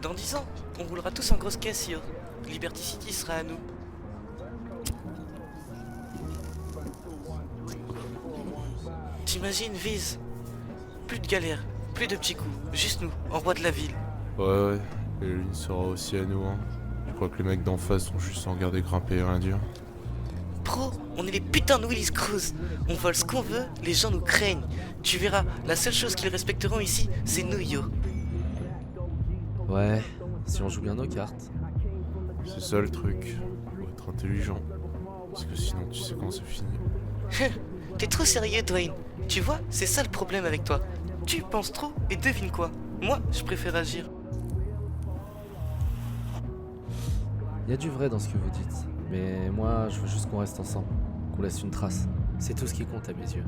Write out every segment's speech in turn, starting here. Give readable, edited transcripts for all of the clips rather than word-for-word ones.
Dans 10 ans, on roulera tous en grosse caisse, yo. Liberty City sera à nous. T'imagines, Viz? Plus de galères, plus de petits coups, juste nous, en roi de la ville. Ouais, et la ligne sera aussi à nous, hein. Je crois que les mecs d'en face sont juste en regarder grimper et rien dire. Pro, on est les putains de Willis Cruz. On vole ce qu'on veut, les gens nous craignent. Tu verras, la seule chose qu'ils respecteront ici, c'est nous, yo. Ouais, si on joue bien nos cartes. C'est ça le truc, faut être intelligent. Parce que sinon tu sais quand c'est fini. T'es trop sérieux, Dwayne. Tu vois, c'est ça le problème avec toi. Tu penses trop et devine quoi. Moi, je préfère agir. Y a du vrai dans ce que vous dites, mais moi je veux juste qu'on reste ensemble, qu'on laisse une trace. C'est tout ce qui compte à mes yeux.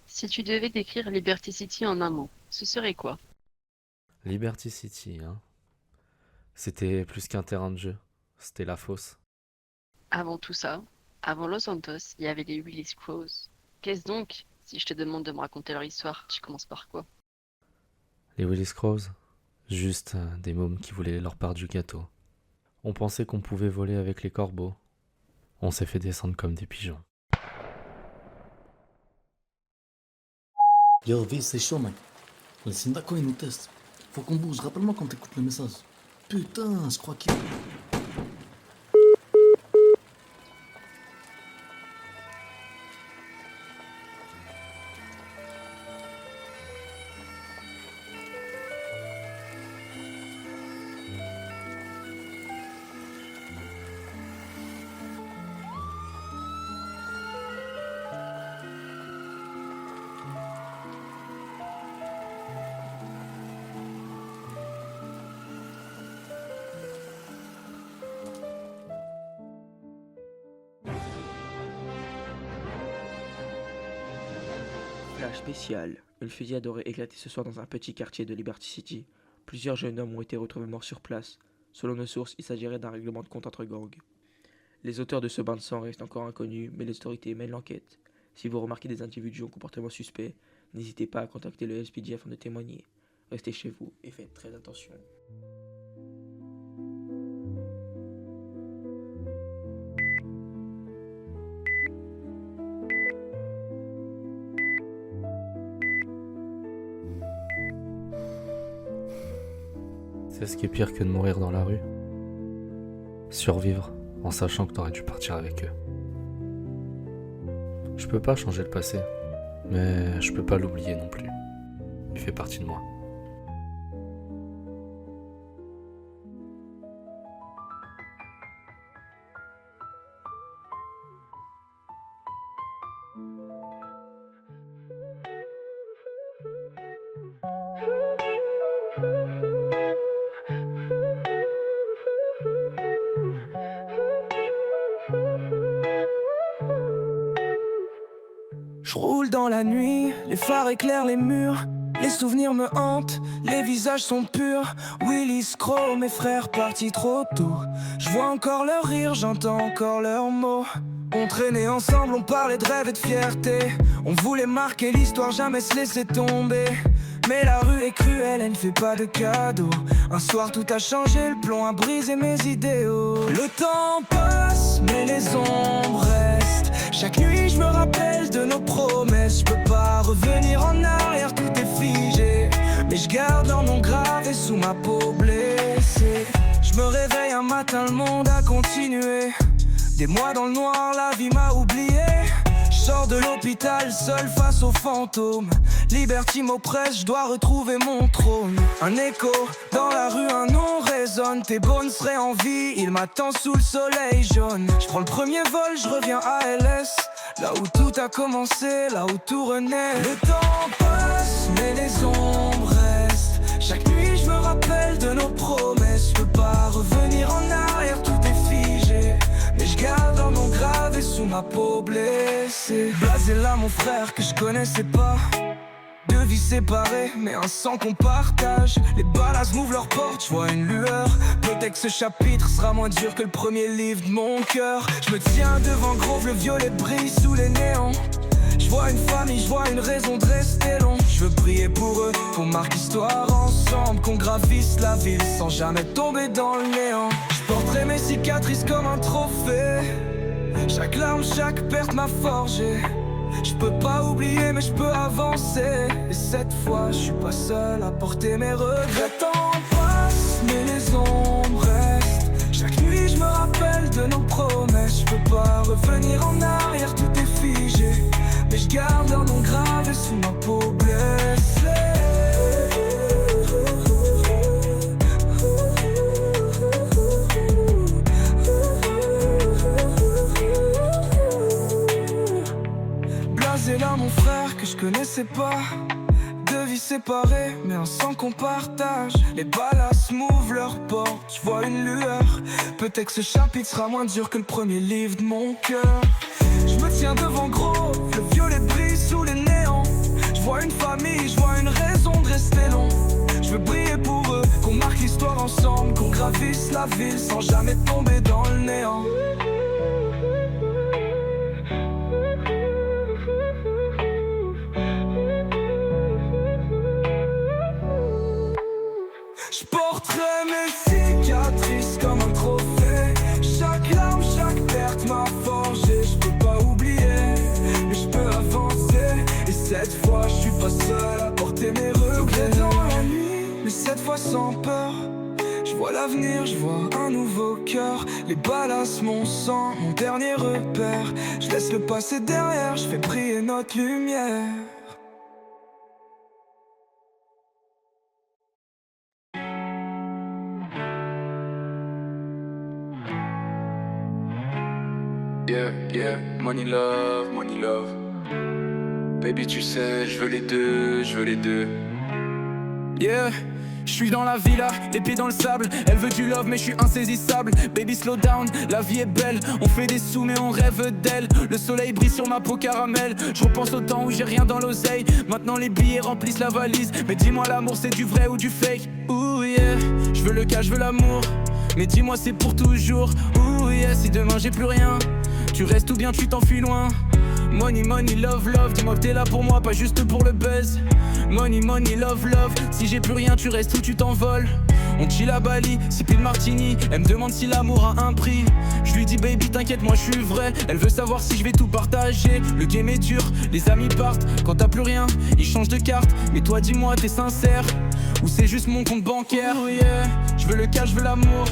Si tu devais décrire Liberty City en un mot, ce serait quoi? Liberty City, hein. C'était plus qu'un terrain de jeu, c'était la fosse. Avant tout ça, avant Los Santos, il y avait les Willis Crows. Qu'est-ce donc? Si je te demande de me raconter leur histoire, tu commences par quoi? Les Willis Crows, juste des mômes qui voulaient leur part du gâteau. On pensait qu'on pouvait voler avec les corbeaux. On s'est fait descendre comme des pigeons. Yo, Viz, c'est chaud, mec. Le Sindaco, il nous teste. Faut qu'on bouge. Rappelle-moi quand t'écoutes le message. Putain, je crois qu'il... Flash spécial. Une fusillade aurait éclaté ce soir dans un petit quartier de Liberty City. Plusieurs jeunes hommes ont été retrouvés morts sur place. Selon nos sources, il s'agirait d'un règlement de compte entre gangs. Les auteurs de ce bain de sang restent encore inconnus, mais les autorités mènent l'enquête. Si vous remarquez des individus au comportement suspect, n'hésitez pas à contacter le SPD afin de témoigner. Restez chez vous et faites très attention. C'est ce qui est pire que de mourir dans la rue. Survivre en sachant que t'aurais dû partir avec eux. Je peux pas changer le passé, mais je peux pas l'oublier non plus. Il fait partie de moi. Je roule dans la nuit, les phares éclairent les murs. Les souvenirs me hantent, les visages sont purs. Willis Crow, mes frères partis trop tôt. Je vois encore leur rire, j'entends encore leurs mots. On traînait ensemble, on parlait de rêve et de fierté. On voulait marquer l'histoire, jamais se laisser tomber. Mais la rue est cruelle, elle ne fait pas de cadeaux. Un soir tout a changé, le plomb a brisé mes idéaux. Le temps passe, mais les ombres restent. Chaque nuit je me rappelle de nos promesses. Je peux pas revenir en arrière, tout est figé. Mais je garde dans mon grave et sous ma peau blessée. Je me réveille un matin, le monde a continué. Des mois dans le noir, la vie m'a oublié. Je sors de l'hôpital seul face aux fantômes. Liberty m'oppresse, je dois retrouver mon trône. Un écho dans la rue, un nom résonne. Tes bonnes seraient en vie, il m'attend sous le soleil jaune. Je prends le premier vol, je reviens à LS. Là où tout a commencé, là où tout renaît. Le temps passe, mais les ombres restent. Chaque nuit je me rappelle de nos promesses. Je peux pas revenir en arrière, tout est figé. Mais je garde dans mon grave et sous ma peau blessée. Blasé là mon frère que je connaissais pas. Deux vies séparées, mais un sang qu'on partage. Les ballas m'ouvrent leurs portes, je vois une lueur. Peut-être que ce chapitre sera moins dur que le premier livre de mon cœur. Je me tiens devant Grove, le violet brille sous les néons. Je vois une famille, je vois une raison de rester long. Je veux prier pour eux, qu'on marque l'histoire ensemble, qu'on gravisse la ville sans jamais tomber dans le néant. Je porterai mes cicatrices comme un trophée. Chaque larme, chaque perte m'a forgé. Je peux pas oublier mais je peux avancer. Et cette fois je suis pas seul à porter mes regrets. Le temps passe mais les ombres restent. Chaque nuit je me rappelle de nos promesses. Je peux pas revenir en arrière, tout est figé. Mais je garde leur nom gravé sous ma peau blessée. C'est là mon frère que je connaissais pas. Deux vies séparées mais un sang qu'on partage. Les ballas m'ouvrent leurs portes, je vois une lueur. Peut-être que ce chapitre sera moins dur que le premier livre de mon cœur. Je me tiens devant Grove, le violet brille sous les néons. Je vois une famille, je vois une raison de rester long. Je veux briller pour eux, qu'on marque l'histoire ensemble, qu'on gravisse la ville sans jamais tomber dans le néant. Je porterai mes cicatrices comme un trophée. Chaque larme, chaque perte m'a forgé. Je peux pas oublier, mais je peux avancer. Et cette fois, je suis pas seul à porter mes regrets dans la nuit, mais cette fois sans peur. Je vois l'avenir, je vois un nouveau cœur. Les ballas, mon sang, mon dernier repère. Je laisse le passé derrière, je fais briller notre lumière. Yeah, yeah, money love, money love. Baby, tu sais, je veux les deux, je veux les deux. Yeah, je suis dans la villa, les pieds dans le sable. Elle veut du love mais je suis insaisissable. Baby slow down, la vie est belle. On fait des sous mais on rêve d'elle. Le soleil brille sur ma peau caramel. Je repense au temps où j'ai rien dans l'oseille. Maintenant les billets remplissent la valise. Mais dis-moi l'amour c'est du vrai ou du fake. Ouh yeah, je veux le cash, je veux l'amour. Mais dis-moi c'est pour toujours. Ouh yeah, si demain j'ai plus rien, tu restes ou bien tu t'enfuis loin. Money, money, love, love. Dis-moi que t'es là pour moi, pas juste pour le buzz. Money, money, love, love. Si j'ai plus rien, tu restes ou tu t'envoles. On chill à Bali, si plus de martini. Elle me demande si l'amour a un prix. Je lui dis baby t'inquiète moi je suis vrai. Elle veut savoir si je vais tout partager. Le game est dur, les amis partent. Quand t'as plus rien, ils changent de carte. Mais toi dis-moi t'es sincère ou c'est juste mon compte bancaire. Oh yeah, je veux le cash, je veux l'amour.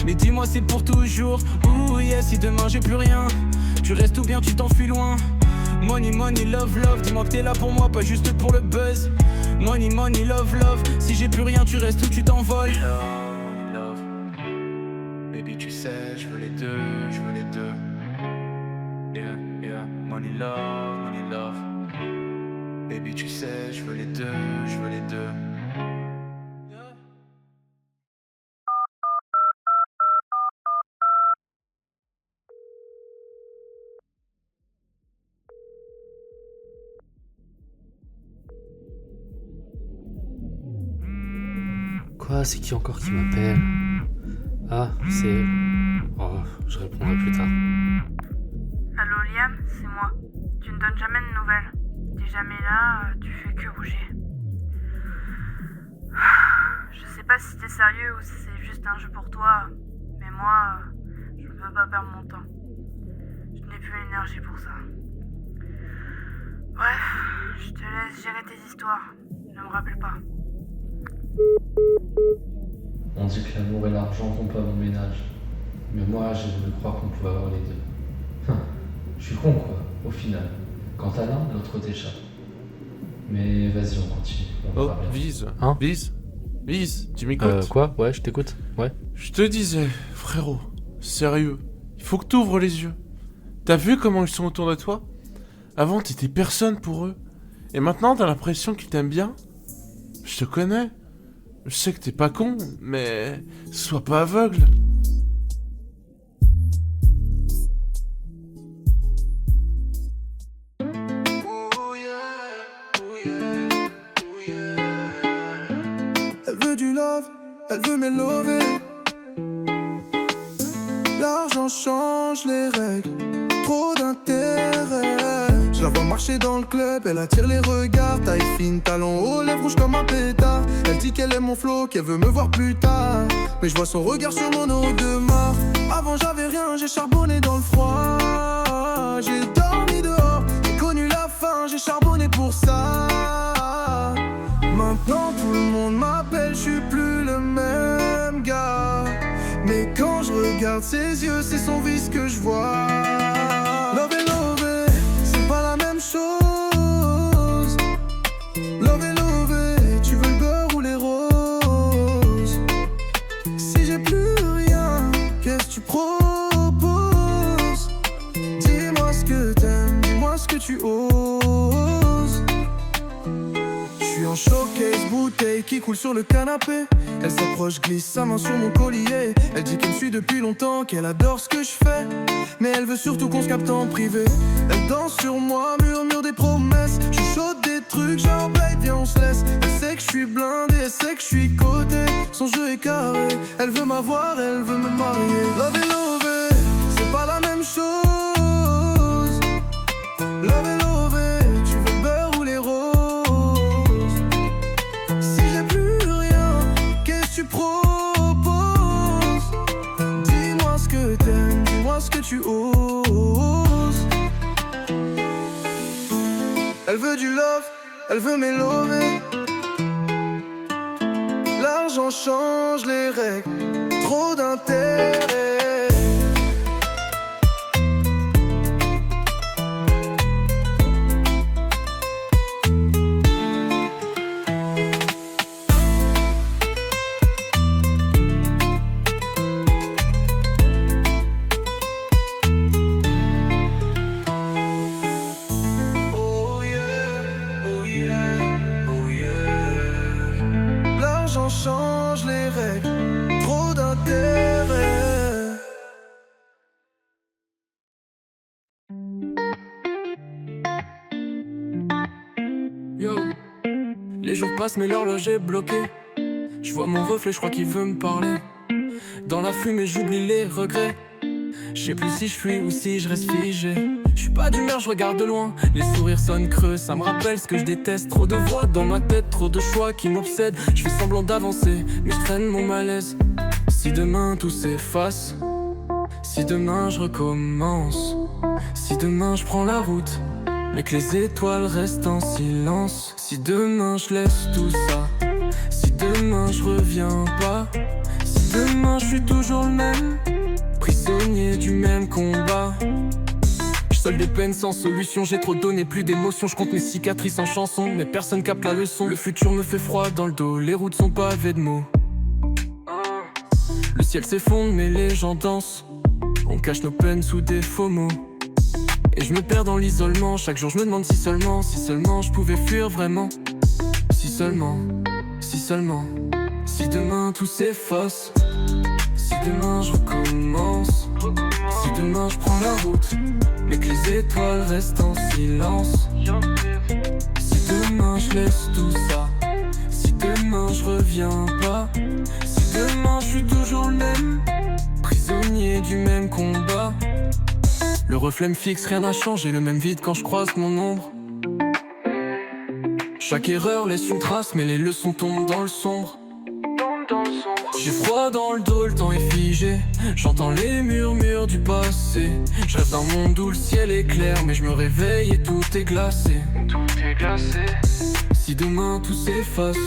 Mais dis-moi c'est pour toujours. Oh yeah, si demain j'ai plus rien, tu restes ou bien tu t'enfuis loin. Money, money, love, love. Dis-moi que t'es là pour moi, pas juste pour le buzz. Money, money, love, love. Si j'ai plus rien, tu restes ou tu t'envoles. Love, love. Baby, tu sais, je veux les deux, je veux les deux. Yeah, yeah. Money, love. Baby, tu sais, je veux les deux, je veux les deux. Quoi, c'est qui encore qui m'appelle? Ah, c'est... Oh, je répondrai plus tard. Allô Liam, c'est moi. Tu ne donnes jamais de nouvelles. T'es jamais là, tu fais que bouger. Je sais pas si t'es sérieux ou si c'est juste un jeu pour toi, mais moi, je ne veux pas perdre mon temps. Je n'ai plus l'énergie pour ça. Bref, je te laisse gérer tes histoires. Ne me rappelle pas. On dit que l'amour et l'argent font pas bon ménage. Mais moi, j'ai voulu croire qu'on pouvait avoir les deux. Je suis con, quoi, au final. Quand t'as l'un, l'autre t'échappe. Mais vas-y, on continue. On Oh, verra bien. Vise. Hein Vise, tu m'écoutes? Quoi? Ouais, je t'écoute. Ouais. Je te disais, frérot, sérieux, il faut que t'ouvres les yeux. T'as vu comment ils sont autour de toi? Avant, t'étais personne pour eux. Et maintenant, t'as l'impression qu'ils t'aiment bien? Je te connais. Je sais que t'es pas con, mais sois pas aveugle. elle veut m'élever. L'argent change les règles, trop d'intérêt. Je la vois marcher dans le club, elle attire les regards. Taille fine, talons hauts, lèvres rouges comme un pétard. Elle dit qu'elle aime mon flow, qu'elle veut me voir plus tard. Mais je vois son regard sur mon eau de mort. Avant j'avais rien, j'ai charbonné dans le froid. J'ai dormi dehors, j'ai connu la faim, j'ai charbonné pour ça. Maintenant tout le monde m'appelle, je suis plus le même gars. Mais quand je regarde ses yeux, c'est son vice que je vois. Love et love, c'est pas la même chose. Love et love, tu veux le beurre ou les roses? Si j'ai plus rien, qu'est-ce que tu proposes? Dis-moi ce que t'aimes, dis-moi ce que tu oses. J'suis en showcase, bouteille qui coule sur le canapé. Elle s'approche, glisse sa main sur mon collier. Elle dit qu'elle me suit depuis longtemps, qu'elle adore ce que je fais. Mais elle veut surtout qu'on se capte en privé. Elle danse sur moi, murmure des promesses. Chuchote des trucs, genre babe viens on se laisse. Elle sait que je suis blindé, elle sait que je suis coté. Son jeu est carré, elle veut m'avoir, elle veut me marier. Love et love, c'est pas la même chose. Love et love, tu veux le beurre ou les roses? Si j'ai plus rien, qu'est-ce que tu proposes? Dis-moi ce que t'aimes, dis-moi ce que tu oses. Elle veut du love, elle veut m'élever. L'argent change les règles, trop d'intérêt. L'argent change les règles, trop d'intérêt. Yo, les jours passent mais l'horloge est bloquée. Je vois mon reflet, je crois qu'il veut me parler. Dans la fumée j'oublie les regrets. Je sais plus si je fuis ou si je reste figé. Je suis pas d'humeur, je regarde de loin. Les sourires sonnent creux, ça me rappelle ce que je déteste. Trop de voix dans ma tête, trop de choix qui m'obsèdent. Je fais semblant d'avancer, mais je traîne mon malaise. Si demain tout s'efface, si demain je recommence, si demain je prends la route, mais que les étoiles restent en silence. Si demain je laisse tout ça, si demain je reviens pas, si demain je suis toujours le même, prisonnier du même combat. Seul des peines sans solution, j'ai trop donné, plus d'émotions. Je compte mes cicatrices en chansons, mais personne capte la leçon. Le futur me fait froid dans le dos, les routes sont pavées de mots. Le ciel s'effondre mais les gens dansent. On cache nos peines sous des faux mots. Et je me perds dans l'isolement, chaque jour je me demande si seulement je pouvais fuir vraiment. Si seulement, si demain tout s'efface, si demain je recommence, si demain je prends la route, mais que les étoiles restent en silence. Si demain je laisse tout ça, si demain je reviens pas, si demain je suis toujours le même, prisonnier du même combat. Le reflet me fixe, rien n'a changé, le même vide quand je croise mon ombre. Chaque erreur laisse une trace, mais les leçons tombent dans le sombre. J'ai froid dans le dos, le temps est figé. J'entends les murmures du passé. Je rêve d'un monde où le ciel est clair, mais je me réveille et tout est glacé. Si demain tout s'efface,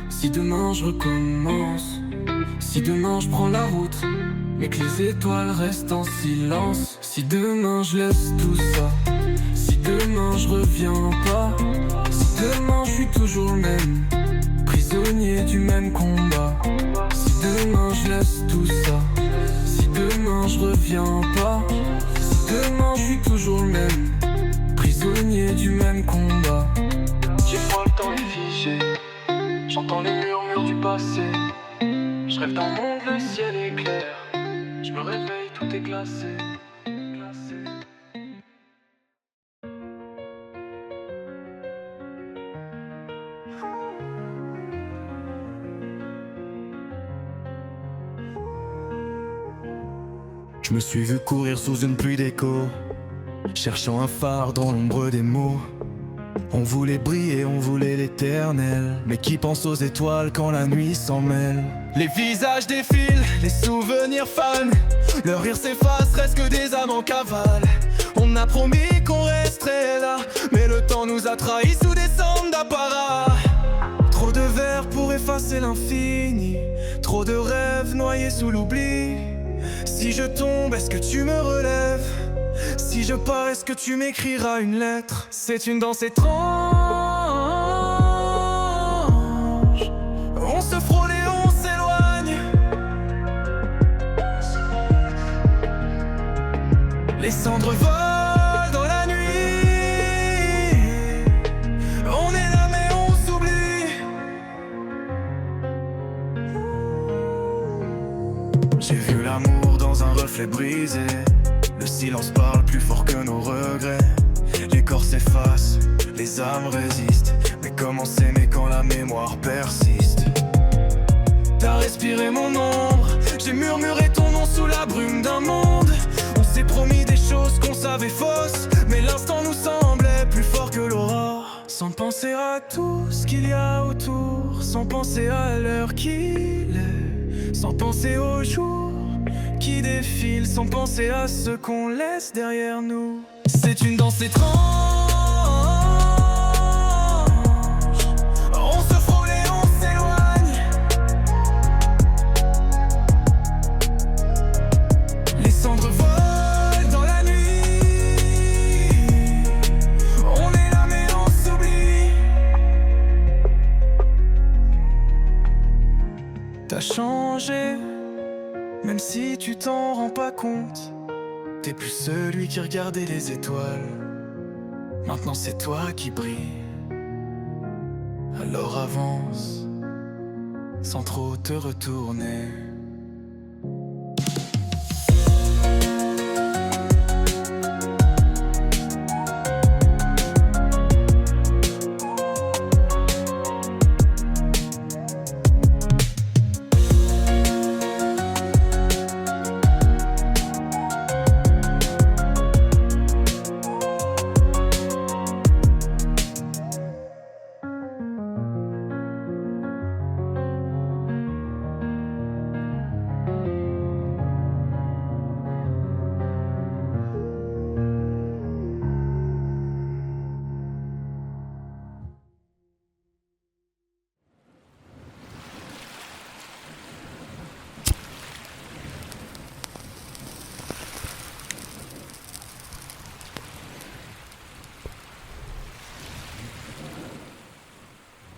si demain je recommence, si demain je prends la route, mais que les étoiles restent en silence. Si demain je laisse tout ça, si demain je reviens pas, si demain je suis toujours le même, prisonnier du même combat. Si demain je laisse tout ça, si demain je reviens pas, si demain je suis toujours le même, prisonnier du même combat. J'ai froid, le temps est figé, j'entends les murmures du passé. Je rêve d'un monde, le ciel est clair, je me réveille, tout est glacé. Je me suis vu courir sous une pluie d'écho, cherchant un phare dans l'ombre des mots. On voulait briller, on voulait l'éternel, mais qui pense aux étoiles quand la nuit s'en mêle? Les visages défilent, les souvenirs fanent, le rire s'efface, reste que des âmes en cavale. On a promis qu'on resterait là, mais le temps nous a trahis sous des cendres d'apparat. Trop de vers pour effacer l'infini, trop de rêves noyés sous l'oubli. Si je tombe, est-ce que tu me relèves? Si je pars, est-ce que tu m'écriras une lettre? C'est une danse étrange. On se frôle et on s'éloigne. Les cendres volent dans la nuit. On est là mais on s'oublie. J'ai vu l'amour dans un reflet brisé. Le silence parle plus fort que nos regrets. Les corps s'effacent, les âmes résistent. Mais comment s'aimer quand la mémoire persiste? T'as respiré mon ombre, j'ai murmuré ton nom sous la brume d'un monde. On s'est promis des choses qu'on savait fausses, mais l'instant nous semblait plus fort que l'aurore. Sans penser à tout ce qu'il y a autour, sans penser à l'heure qu'il est, sans penser aux jours qui défile, sans penser à ce qu'on laisse derrière nous. C'est une danse étrange. On se frôle et on s'éloigne. Les cendres volent dans la nuit. On est là mais on s'oublie. T'as changé, même si tu t'en rends pas compte. T'es plus celui qui regardait les étoiles. Maintenant c'est toi qui brille. Alors avance, sans trop te retourner.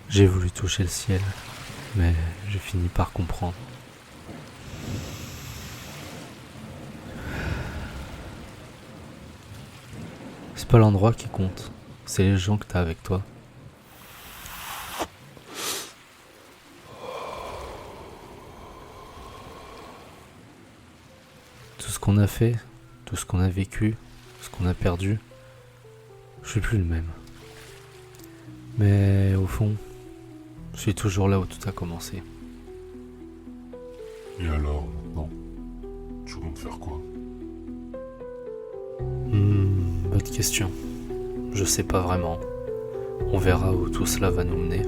J'ai voulu toucher le ciel, mais j'ai fini par comprendre. C'est pas l'endroit qui compte, c'est les gens que t'as avec toi. Tout ce qu'on a fait, tout ce qu'on a vécu, ce qu'on a perdu, je suis plus le même. Mais au fond, je suis toujours là où tout a commencé. Et alors, maintenant, tu comptes faire quoi? Bonne question. Je sais pas vraiment. On verra où tout cela va nous mener.